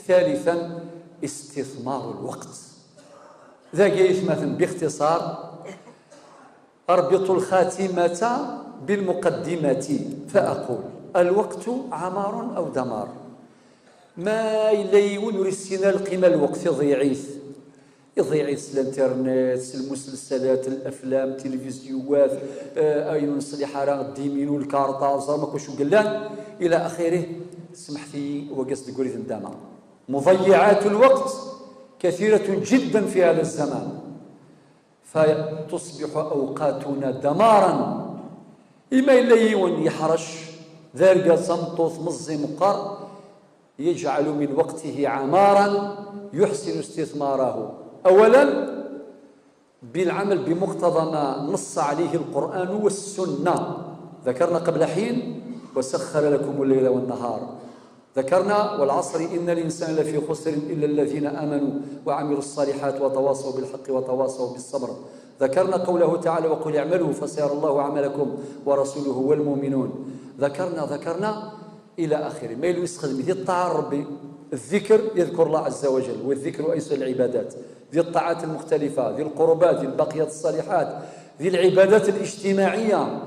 ثالثا استثمار الوقت. ذا جايث مثلا باختصار أربط الخاتمة بالمقدمة فأقول: الوقت عمار أو دمار. ما يليون رسينا القيمة الوقت يضيعيث الانترنت، المسلسلات، الافلام، التلفزيونات، اين نصلح راه الديمين الكارطه زعما كلشي قلان الى اخره. سمحتي وقصد قريت الدمع. مضيعات الوقت كثيره جدا في هذا الزمان، فتصبح اوقاتنا دمارا. إما يليون يحرش ذارقا صمطوث مزي مقر يجعل من وقته عمارا يحسن استثماره. أولا بالعمل بمقتضى ما نص عليه القرآن والسنة. ذكرنا قبل حين: وسخر لكم الليل والنهار. ذكرنا: والعصر إن الإنسان لفي خسر إلا الذين آمنوا وعملوا الصالحات وتواصوا بالحق وتواصوا بالصبر. ذكرنا قوله تعالى: وقل اعملوا فسيرى الله عملكم ورسوله والمؤمنون. ذكرنا إلى آخره. ما يستخدم ذي الطاعة ربي. الذكر يذكر الله عز وجل، والذكر أيسر العبادات، ذي الطاعات المختلفة، ذي القربات، ذي البقيات الصالحات، ذي العبادات الاجتماعية،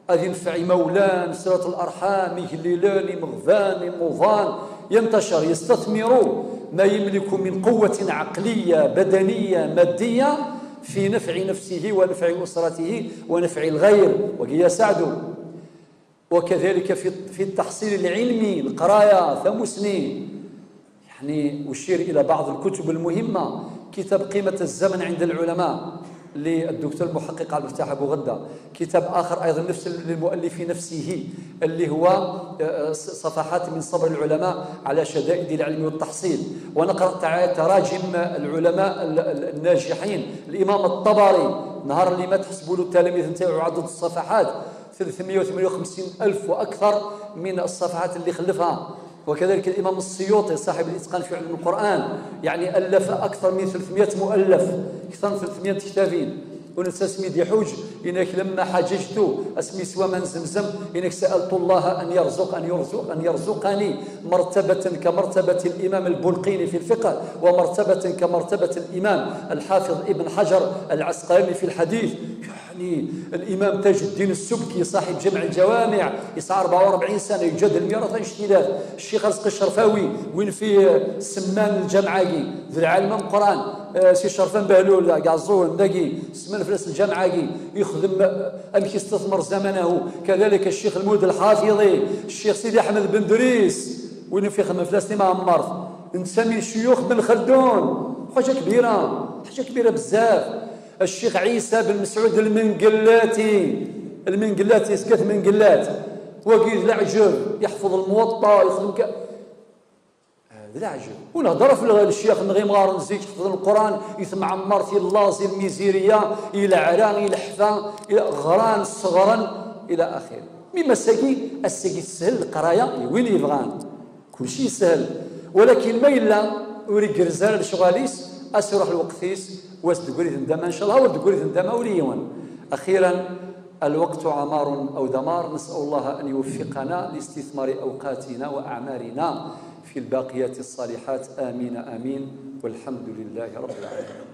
أذي نفع مولان، صلة الأرحام، يهللان، مغفان، مضان، ينتشر، يستثمر ما يملك من قوة عقلية بدنية مادية في نفع نفسه ونفع أسرته ونفع الغير ويساعده. وكذلك في التحصيل العلمي، القراية ثمسني. يعني أشير إلى بعض الكتب المهمة: كتاب قيمة الزمن عند العلماء للدكتور المحقق عبد الفتاح أبو غدة. كتاب آخر أيضا نفس للمؤلف نفسه اللي هو صفحات من صبر العلماء على شدائد العلم والتحصيل. ونقرأ تراجم العلماء الناجحين. الإمام الطبري نهار اللي ما تحسبوا له التلاميذ نتاعو عدد الصفحات 358,000 وأكثر من الصفحات اللي خلفها. وكذلك الإمام السيوطي صاحب الإتقان في علم القرآن، يعني ألف أكثر من 300 مؤلف، أكثر من 300 كتابين. ونسمي دي حوج إنك لما حججت اسمي سوى من زمزم إنك سألت الله أن يرزقني مرتبة كمرتبة الإمام البلقيني في الفقه، ومرتبة كمرتبة الإمام الحافظ ابن حجر العسقلاني في الحديث. يعني الإمام تاج الدين السبكي صاحب جمع الجوامع يسعى 44 سنة يجادل ميراث اجتهاد. الشيخ رزق الشرفاوي وين في سمان الجمعاقي ذي العالم القرآن. سي شرفان بهلول كاع الزهر داكي سمان فلاس الجمعاقي يخدم أمك يستثمر زمنه. كذلك الشيخ المود الحافظي، الشيخ سيدي أحمد بن دريس وين في خدمة فلاسطين مع مرض. نسمي الشيوخ بن خلدون، حاجة كبيرة بزاف. الشيخ عيسى بن مسعود المنقلاتي سكت منقلات وقيد العجب يحفظ الموطأ يخدم العجب. ونهضر في الشيخ نغيمار نزيك يحفظ القرآن يثم عمار في اللازي الميزيرية إلى عران إلى حفا إلى غران صغرا إلى آخره. مما الساقي سهل القراية وين يبغان كل شيء سهل، ولكن ما إلا وريك رزال الشغاليس أسرح الوقتيس واسدقوري ذندما إن شاء الله ودقوري ذندما وليون. أخيرا: الوقت عمار أو دمار. نسأل الله أن يوفقنا لاستثمار أوقاتنا وأعمارنا في الباقيات الصالحات. آمين آمين، والحمد لله رب العالمين.